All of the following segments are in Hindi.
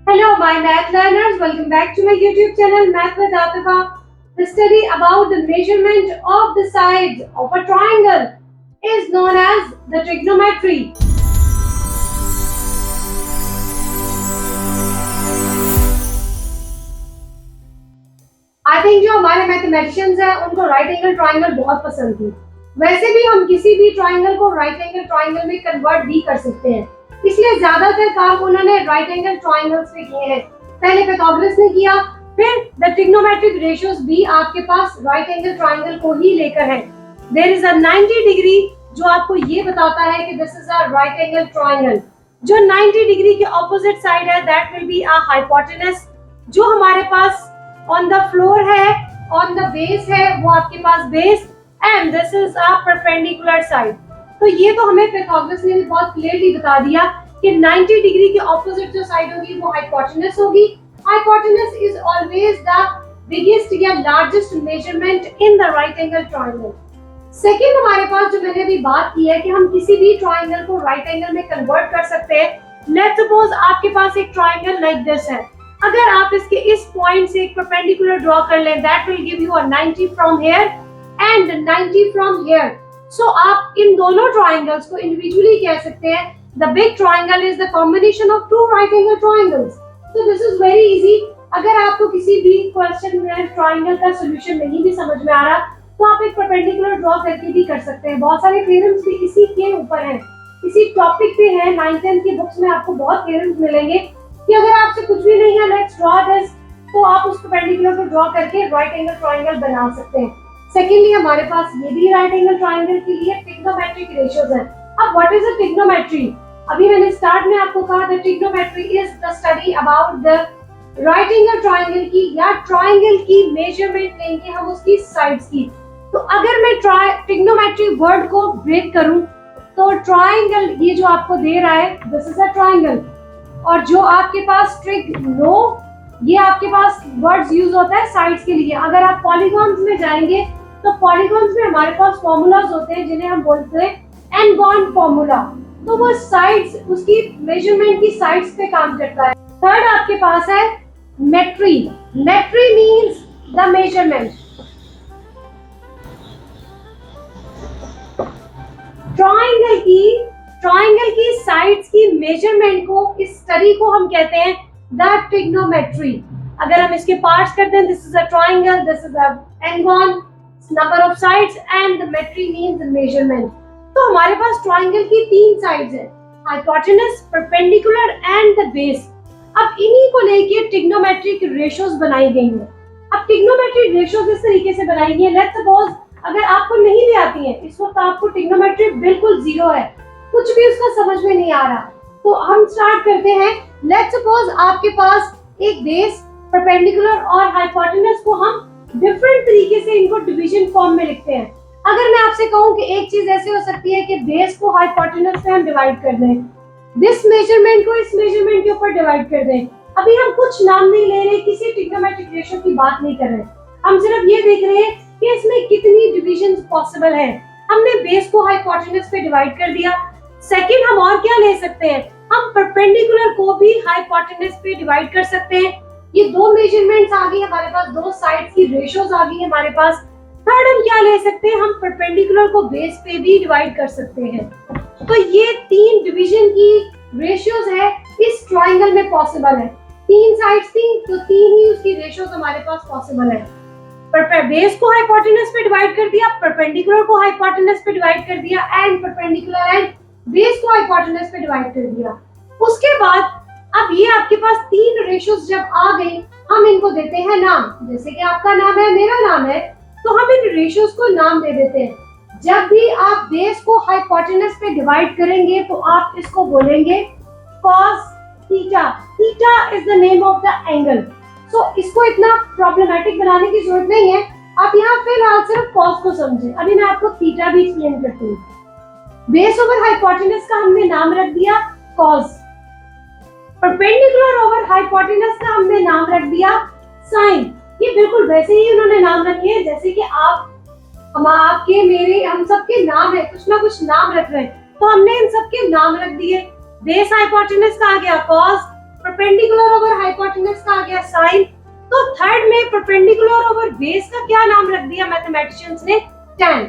Hello, my math learners. Welcome back to my YouTube channel, Math with Atifa. The study about the measurement of the sides of a triangle is known as the trigonometry. I think जो हमारे मैथमेटिशियंस हैं उनको राइट एंगल ट्राइंगल बहुत पसंद थी। वैसे भी हम किसी भी ट्राइंगल को राइट एंगल ट्राइंगल में कन्वर्ट भी कर सकते हैं, इसलिए ज्यादातर काम उन्होंने राइट एंगल ट्राइंगल्स पे किए हैं। पहले पाइथागोरस ने किया, फिर द ट्रिग्नोमेट्रिक रेशियोज भी आपके पास राइट एंगल ट्राइंगल को ही लेकर है। देयर इज अ 90 डिग्री जो आपको ये बताता है कि this is a right angle triangle. जो 90 डिग्री के ऑपोजिट साइड है that will be a hypotenuse. जो हमारे पास ऑन द फ्लोर है, ऑन द बेस है, वो आपके पास base, and this is a perpendicular side. तो ये तो हमें पाइथागोरस ने भी बहुत क्लियरली बता दिया कि 90 डिग्री के ऑपोजिट जो साइड होगी वो हाइपोटेनस होगी। Hypotenuse is always the biggest या largest measurement in the right angle triangle. Second हमारे पास जो मैंने अभी बात की है कि हम किसी भी ट्रायंगल को राइट एंगल में कन्वर्ट कर सकते हैं। लेट्स सपोज आपके पास एक ट्रायंगल लाइक दिस है, अगर आप इसके इस पॉइंट से एक परपेंडिकुलर ड्रॉ कर लें that will give you a 90 from here and 90 from here. So आप इन दोनों ट्रायंगल्स को इंडिविजुअली कह सकते हैं the big triangle is the combination of two right angle triangles. So this is very easy. अगर आपको किसी भी क्वेश्चन में ट्रायंगल का सॉल्यूशन नहीं भी समझ में आ रहा तो आप एक परपेंडिकुलर ड्रॉ करके भी कर सकते हैं। बहुत सारे थ्योरम्स भी इसी के ऊपर हैं, इसी टॉपिक पे हैं। 9th 10th की बुक्स में आपको बहुत थ्योरम्स मिलेंगे कि अगर आपसे कुछ भी नहीं है लेट्स ड्रॉ दिस, तो आप उस परपेंडिकुलर को ड्रॉ करके राइट एंगल ट्रायंगल बना सकते हैं। सेकेंडली हमारे पास ये भी राइट एंगल ट्रायंगल के लिए ट्रिग्नोमेट्रिक रेशियोज हैं। अब व्हाट इज अ ट्रिग्नोमेट्री? अभी मैंने स्टार्ट में आपको कहा the trigonometry is the study about the right angle triangle की या ट्रायंगल की मेजरमेंट लेंगे हम उसकी साइड्स की। तो अगर मैं ट्रिग्नोमेट्री वर्ड को ब्रेक करूं तो ट्रायंगल ये जो आपको दे रहा है दिस इज अ ट्रायंगल, और जो आपके पास ट्रिग्नो ये आपके पास वर्ड्स यूज होता है साइड्स के लिए। अगर आप पॉलीगॉन्स में जाएंगे तो पॉलीगॉन्स में हमारे पास फॉर्मूलाज होते हैं जिन्हें हम बोलते हैं एनगॉन फॉर्मूला। तो वो साइड्स उसकी मेजरमेंट की साइड्स पे काम करता है। थर्ड आपके पास है मेट्री। मेट्री मींस द मेजरमेंट। ट्रायंगल की साइड्स की मेजरमेंट को इस स्टडी को हम कहते हैं द ट्रिग्नोमेट्री। अगर हम इसके पार्ट्स करते हैं this is a triangle, this is a ngon, number of sides and the metry means measurement. तो हमारे पास ट्रायंगल की तीन साइड्स हैं, hypotenuse, perpendicular and the base. अब इन्हीं को लेके ट्रिग्नोमेट्रिक रेशियोज बनाई गई हैं। अब ट्रिग्नोमेट्रिक रेशियोज इस तरीके से बनाई गई है, लेट्स सपोज अगर आपको नहीं भी आती है इस वक्त आपको ट्रिग्नोमेट्री बिल्कुल जीरो है, कुछ भी उसका समझ में नहीं आ रहा, तो हम स्टार्ट करते हैं। लेट्स सपोज आपके पास एक बेस, परपेंडिकुलर और हाइपोटेनस को हम डिफरेंट तरीके से इनको डिवीजन फॉर्म में लिखते हैं। अगर मैं आपसे कहूं कि एक चीज ऐसे हो सकती है कि बेस को हाइपोटेनस से हम डिवाइड कर दें, दिस मेजरमेंट को इस मेजरमेंट के ऊपर डिवाइड कर दें। अभी हम कुछ नाम नहीं ले रहे, किसी ट्रिग्नोमेट्रिक रेशियो की बात नहीं कर रहे, हम सिर्फ ये देख रहे हैं कि इसमें कितनी डिविजन्स पॉसिबल है। हमने बेस को हाइपोटेनस पे डिवाइड कर दिया। सेकंड हम और क्या ले सकते हैं, हम परपेंडिकुलर को भी हाइपोटेनस पे डिवाइड कर सकते हैं। ये दो मेजरमेंट्स आ गई हमारे पास, दो साइड्स की रेशियोज आ गई हमारे पास। थर्ड हम क्या ले सकते हैं, हम परपेंडिकुलर को बेस पे भी डिवाइड कर सकते हैं। तो ये तीन डिवीजन की रेशियोज है इस ट्रायंगल में पॉसिबल है। तीन साइड्स थी तो तीन ही उसकी रेशियोज हमारे पास पॉसिबल है। बेस को हाइपोटेनस पे डिवाइड कर दिया, परपेंडिकुलर को हाइपोटेनस पे डिवाइड कर दिया एंड परपेंडिकुलर एंड बेस को हाइपोटेनस पे डिवाइड कर दिया। उसके बाद अब ये आपके पास तीन रेशियोज जब आ गई हम इनको देते हैं नाम। जैसे कि आपका नाम है, मेरा नाम है, तो हम इन रेशियोज को नाम दे देते हैं। जब भी आप बेस को हाइपोटेनस पे डिवाइड करेंगे तो आप इसको बोलेंगे cos theta. Theta is the name of the angle. So इसको इतना प्रॉब्लमेटिक बनाने की जरूरत नहीं है, आप यहाँ फिलहाल सिर्फ cos को समझें। अभी मैं आपको थीटा भी एक्सप्लेन करती हूँ। बेस ओवर हाइपोटेनस का हमने नाम रख दिया cos, परपेंडिकुलर ओवर हाइपोटेनस का हमने नाम रख दिया sin। ये बिल्कुल वैसे ही उन्होंने नाम रखे हैं जैसे कि आपके मेरे हम सबके नाम है, कुछ ना कुछ नाम रख रहे हैं, तो हमने इन सबके नाम रख दिए। बेस हाइपोटेनस का आ गया cos, परपेंडिकुलर ओवर हाइपोटेन्यूज का आ गया साइन। तो थर्ड में परपेंडिकुलर ओवर बेस का क्या नाम रख दिया मैथमेटिशियंस ने? tan।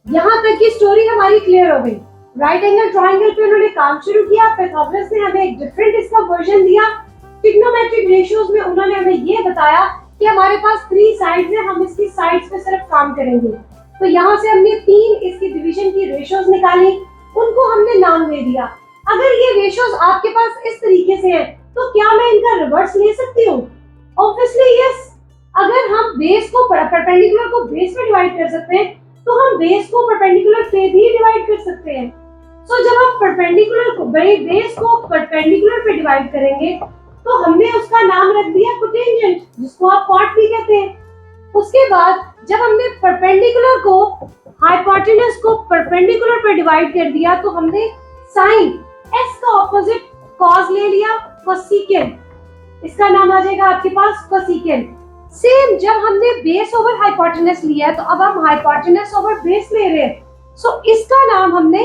यहाँ तक की स्टोरी हमारी क्लियर हो गई। राइट एंगल ट्राइंगल पे उन्होंने काम शुरू किया, पाइथागोरस ने हमें एक डिफरेंट इसका वर्जन दिया। ट्रिग्नोमेट्रिक रेशियोज में उन्होंने हमें ये बताया कि हमारे पास 3 साइड्स हैं, हम इसकी साइड्स पे सिर्फ काम करेंगे। तो यहाँ से हमने 3 इसकी डिवीजन की रेशियोज निकाली, उनको हमने नाम दे दिया। अगर ये रेशियोज आपके पास इस तरीके से हैं, तो क्या मैं इनका रिवर्स ले सकती हूँ? Obviously yes. अगर हम बेस को परपेंडिकुलर को बेस में डिवाइड कर सकते हैं, तो हम बेस को परपेंडिकुलर से भी डिवाइड कर सकते हैं। सो जब आप परपेंडिकुलर को बेस को परपेंडिकुलर पे डिवाइड करेंगे, तो हमने उसका नाम रख दिया कोटेंजेंट, जिसको आप कॉट भी कहते हैं। उसके बाद जब हमने परपेंडिकुलर को हाइपोटेन्यूज को परपेंडिकुलर पे डिवाइड कर दिया, तो हमने साइन s का ऑपोजिट कॉस ले लिया, कोसेकेंट। इसका नाम आ जाएगा आपके पास कोसेकेंट। सेम जब हमने बेस ओवर हाइपोटेन्यूज लिया, तो अब हम हाइपोटेन्यूज ओवर बेस ले रहे हैं। सो इसका नाम हमने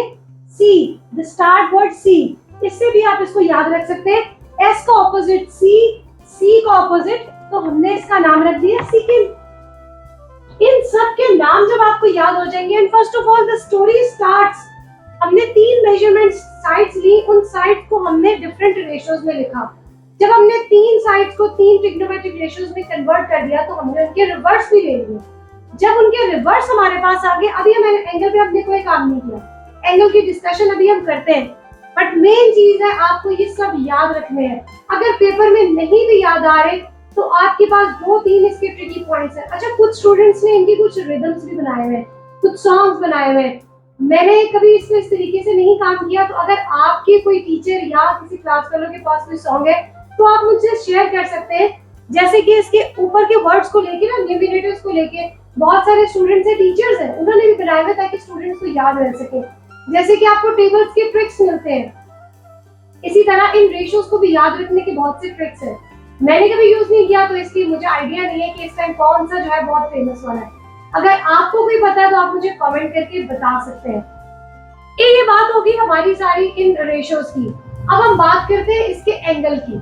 c, the start word c, इससे भी आप इसको याद रख सकते हैं। s का ऑपोजिट c का ऑपोजिट, तो हमने इसका नाम रख दिया सेकेंड। इन सब के नाम जब आपको याद हो जाएंगे, and first of all the story starts. हमने 3 मेजरमेंट साइड्स ली, उन साइड्स को हमने डिफरेंट रेशियोज में लिखा। जब हमने 3 साइड्स को 3 ट्रिग्नोमेट्रिक रेशियोज में कन्वर्ट कर दिया, तो हमने उनके रिवर्स भी ले लिए। जब उनके रिवर्स हमारे पास आ गए, अभी हम एंगल पे अपने कोई काम नहीं किया, एंगल की डिस्कशन अभी हम करते हैं, बट मेन चीज है आपको ये सब याद रखने हैं। अगर पेपर में नहीं भी याद आ रहे, तो आपके पास 2-3 इसके ट्रिकी पॉइंट्स हैं। अच्छा, कुछ स्टूडेंट्स ने इनकी कुछ रिदम्स भी बनाए हुए हैं, कुछ सॉन्ग्स बनाए हुए हैं। मैंने कभी इसमें इस तरीके से नहीं काम किया, तो अगर आपके कोई टीचर या किसी क्लास फेलो के पास कोई सॉन्ग है, तो आप मुझसे शेयर कर सकते हैं। जैसे कि इसके ऊपर के वर्ड्स को लेके ना, न्यूमिनेटर्स को लेके बहुत सारे स्टूडेंट्स हैं, टीचर्स हैं, उन्होंने भी बनाए हुए ताकि स्टूडेंट्स को याद रह सके। जैसे कि आपको टेबल्स के ट्रिक्स मिलते हैं, इसी तरह इन रेशियोज को भी याद रखने के बहुत से ट्रिक्स हैं। मैंने कभी यूज नहीं किया, तो इसलिए मुझे आइडिया नहीं है कि इस टाइम कौन सा जो है बहुत फेमस वाला है। अगर आपको कोई पता है, तो आप मुझे कमेंट करके बता सकते हैं। ये बात होगी हमारी सारी इन रेशियोज की। अब हम बात करते हैं इसके एंगल की।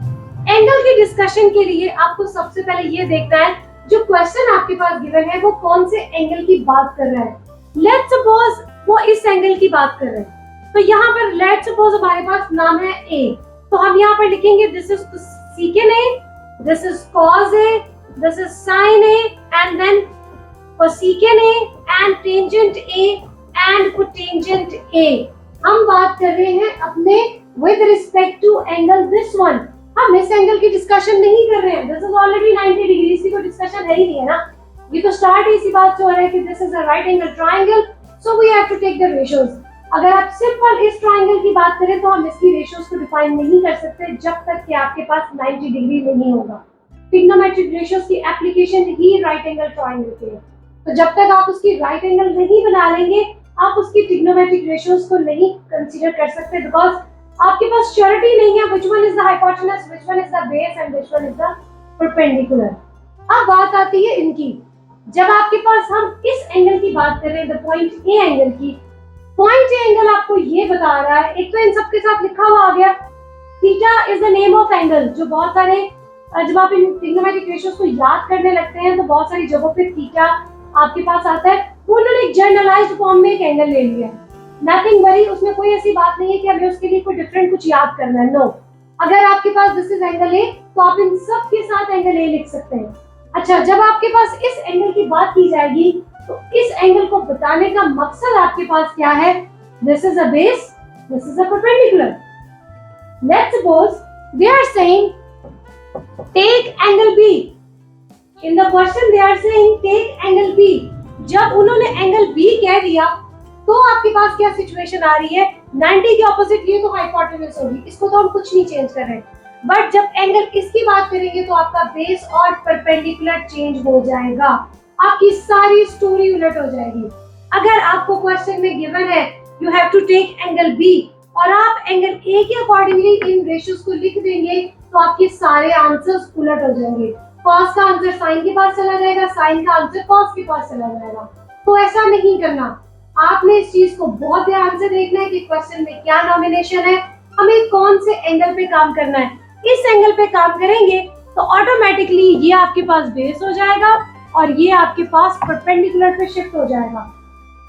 एंगल की डिस्कशन के लिए आपको सबसे पहले ये देखना है, जो क्वेश्चन आपके पास गिवन है वो कौन से एंगल की बात कर रहा है। लेट्स सपोज वो इस एंगल की बात कर रहे हैं, तो यहाँ पर लेट्स सपोज हमारे पास नाम है a, तो हम यहाँ पर लिखेंगे this is secant a, this is cos a, this is sin a, and then cosecant a and tangent a and cotangent a। हम बात कर रहे हैं अपने with respect to angle this one। हम इस एंगल की डिस्कशन नहीं कर रहे हैं, दिस इज ऑलरेडी 90 डिग्री, इसकी कोई डिस्कशन है ही नहीं है ना। ये तो स्टार्ट इसी बात से हो रहा है कि this is a right angle triangle, so we have to take the ratios. अगर आप सिंपल इस ट्रायंगल की बात करें, तो हम इसकी रेशियोज को डिफाइन नहीं कर सकते जब तक कि आपके पास 90 डिग्री नहीं होगा। ट्रिग्नोमेट्रिक रेशियोज की एप्लीकेशन ही राइट एंगल ट्रायंगल की है, तो जब तक आप उसकी राइट एंगल नहीं बना लेंगे, आप उसकी ट्रिग्नोमेट्रिक रेशियोज को नहीं कंसीडर कर सकते, बिकॉज आपके पास श्योरिटी नहीं है which one is the hypotenuse, which one is the base and which one is the perpendicular. अब बात आती है इनकी। जब आपके पास हम इस एंगल की बात कर रहे हैं, द पॉइंट ए एंगल की, पॉइंट ए एंगल आपको ये बता रहा है, एक तो इन सबके साथ लिखा हुआ आ गया, theta is the name of angle. जो बहुत सारे जब आप इन ट्रिग्नोमेट्रिक रेशियोज को याद करने लगते हैं, तो बहुत सारी जगहों पे थीटा आपके पास आता है, वो उन्होंने एक जनरलाइज्ड फॉर्म में एक एंगल ले लिया है। नथिंग वरी, उसमें कोई ऐसी बात नहीं है कि हमें उसके लिए कोई डिफरेंट कुछ याद करना है, नो। अगर आपके पास दिस इज एंगल ए, तो आप इन सब के साथ एंगल ए लिख सकते हैं। अच्छा, जब आपके पास इस एंगल की बात की जाएगी, तो इस एंगल को बताने का मकसद आपके पास क्या है? This is a base, this is a perpendicular. Let's suppose they are saying take angle B. In the question they are saying take angle B. जब उन्होंने एंगल बी कह दिया, तो आपके पास क्या सिचुएशन आ रही है? 90 के ऑपोजिट ये तो हाइपोटेन्यूज होगी, इसको तो हम कुछ नहीं चेंज कर रहे। बट जब एंगल इसकी बात करेंगे, तो आपका बेस और परपेंडिकुलर चेंज हो जाएगा, आपकी सारी स्टोरी उलट हो जाएगी। अगर आपको क्वेश्चन में गिवन है you have to take angle B, और आप एंगल ए के अकॉर्डिंगली इन रेशियोज को लिख देंगे, तो आपके सारे आंसर्स उलट हो जाएंगे। कॉस का आंसर साइन के पास चला जाएगा, साइन का आंसर कॉस के पास चला जाएगा। तो ऐसा नहीं करना। आपने इस चीज को बहुत ध्यान से देखना है कि क्वेश्चन में क्या नॉमिनेशन है, हमें कौन से एंगल पे काम करना है। इस एंगल पे काम करेंगे तो ऑटोमेटिकली ये आपके पास बेस हो जाएगा और ये आपके पास परपेंडिकुलर पे शिफ्ट हो जाएगा।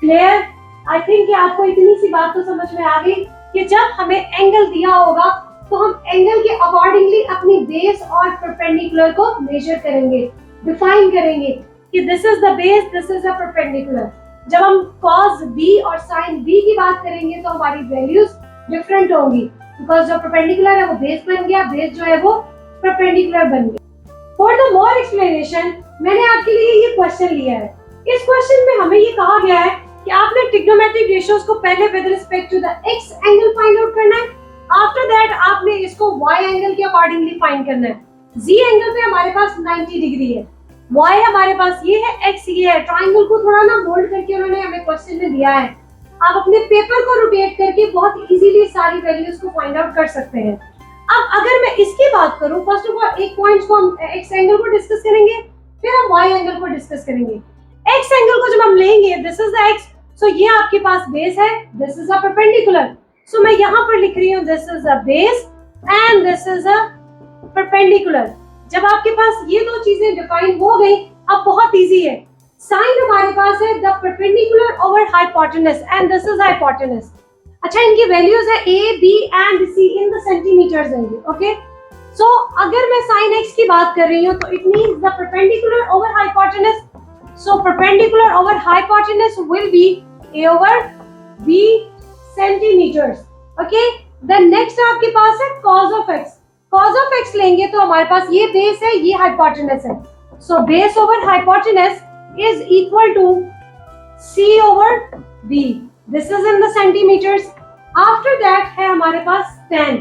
क्लियर? आई थिंक आपको इतनी सी बात तो समझ में आ गई कि जब हमें एंगल दिया होगा तो हम एंगल के अकॉर्डिंगली अपनी बेस और परपेंडिकुलर को मेजर करेंगे, डिफाइन करेंगे कि this is the base, this is the perpendicular. जब हम cos b और sin b की बात करेंगे तो हमारी वैल्यूज डिफरेंट होंगी, बिकॉज जो परपेंडिकुलर है वो बेस बन गया, बेस जो है वो परपेंडिकुलर बन गया। फॉर द मोर एक्सप्लेनेशन मैंने आपके लिए ये क्वेश्चन लिया है। इस क्वेश्चन में हमें ये कहा गया है कि आपने ट्रिग्नोमेट्रिक रेशियोज को पहले with respect to the x angle find out करना है, आफ्टर दैट आपने इसको y एंगल के अकॉर्डिंगली फाइंड करना है। z एंगल पे हमारे पास 90 डिग्री है, y हमारे पास ये है, x ये है। ट्रायंगल को थोड़ा ना मोल्ड करके उन्होंने हमें क्वेश्चन में दिया है। आप अपने पेपर को रोटेट करके बहुत इजीली सारी वैल्यूज को फाइंड आउट कर सकते हैं। अब अगर मैं इसकी बात करूं, फर्स्ट ऑफ ऑल एक पॉइंट को हम x एंगल को डिस्कस करेंगे, फिर हम y एंगल को डिस्कस करेंगे। x एंगल को जब हम लेंगे, दिस इज द x, सो ये आपके पास बेस है, दिस इज अ परपेंडिकुलर। सो मैं यहाँ पर लिख रही हूँ this is a base and this is a perpendicular. जब आपके पास ये दो चीजें डिफाइन हो गई, अब बहुत इजी है। साइन हमारे पास है the perpendicular over hypotenuse and this is hypotenuse. अच्छा, इनकी वैल्यूज है a, b and c in the centimeters है। ओके, सो अगर मैं sin x की बात कर रही हूँ तो it means the perpendicular over hypotenuse, so perpendicular over hypotenuse will be a over b centimeters. Okay, then next आपके पास है cos of x। cos of x लेंगे तो हमारे पास ये बेस है, ये हाइपोटेनस है, so base over hypotenuse is equal to c over b, this is in the centimeters। after that है हमारे पास tan।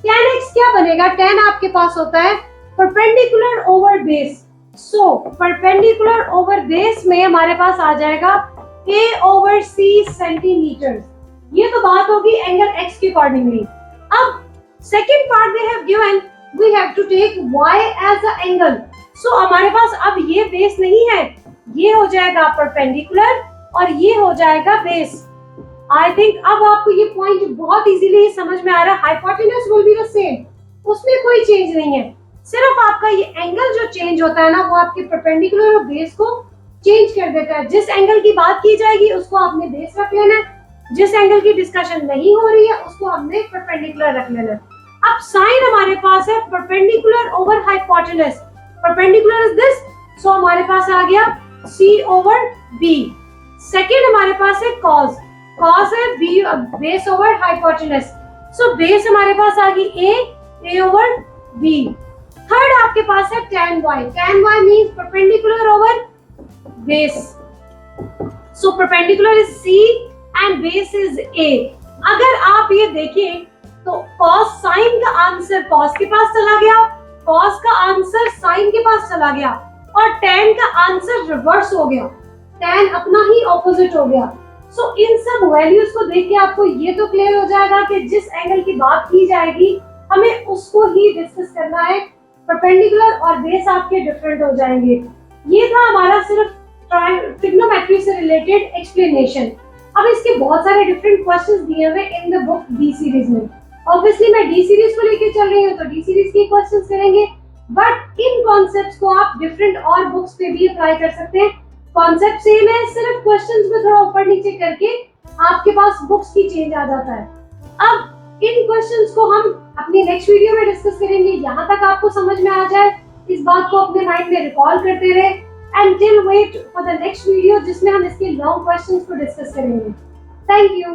tan x क्या बनेगा? tan आपके पास होता है perpendicular over base, so perpendicular over base में हमारे पास आ जाएगा a over c सेंटीमीटर्स। ये तो बात होगी एंगल x के अकॉर्डिंगली। अब second part they have given, we have to take y as a angle, so हमारे पास अब ये बेस नहीं है, ये हो जाएगा परपेंडिकुलर और ये हो जाएगा बेस। आई थिंक अब आपको ये पॉइंट बहुत इजीली समझ में आ रहा है। Hypotenuse will be the same, उसमें कोई चेंज नहीं है, सिर्फ आपका ये एंगल जो चेंज होता है ना, वो आपके परपेंडिकुलर और बेस को चेंज कर देता है। जिस एंगल की बात की जाएगी उसको आपने बेस रख लेना है, जिस एंगल की डिस्कशन नहीं हो रही है उसको हमने परपेंडिकुलर रख लेना है। अब साइन हमारे पास है perpendicular over hypotenuse, perpendicular is this, so हमारे पास आ गया c over b। सेकेंड हमारे पास है cos, cos है b base over hypotenuse, so base हमारे पास आ गई a over b। थर्ड आपके पास है tan y, tan y means perpendicular over base, so perpendicular is c and base is a। अगर आप ये देखें तो cos sin का आंसर cos के पास चला गया, cos का आंसर sin के पास चला गया और tan का आंसर रिवर्स हो गया, tan अपना ही ऑपोजिट हो गया। सो इन सब वैल्यूज को देख के आपको ये तो क्लियर हो जाएगा कि जिस एंगल की बात की जाएगी हमें उसको ही डिस्कस करना है, परपेंडिकुलर और बेस आपके डिफरेंट हो जाएंगे। ये था हमारा सिर्फ ट्रिग्नोमेट्री से रिलेटेड एक्सप्लेनेशन। अब इसके बहुत सारे डिफरेंट क्वेश्चंस दिए हुए in the book D series में। ऑब्वियसली मैं डी सीरीज को लेके चल रही हूँ तो डी सीरीज के क्वेश्चंस करेंगे, बट इन कॉन्सेप्ट्स को आप डिफरेंट और बुक्स पे भी अप्लाई कर सकते हैं। कॉन्सेप्ट सेम है, सिर्फ क्वेश्चंस में थोड़ा ऊपर नीचे करके आपके पास बुक्स की चेंज आ जाता है। अब इन क्वेश्चंस को हम अपनी नेक्स्ट वीडियो में डिस्कस करेंगे। यहाँ तक आपको समझ में आ जाए, इस बात को अपने माइंड में रिकॉल करते रहे and till wait for the next video जिसमें हम इसके लॉन्ग क्वेश्चंस को डिस्कस करेंगे। Thank you.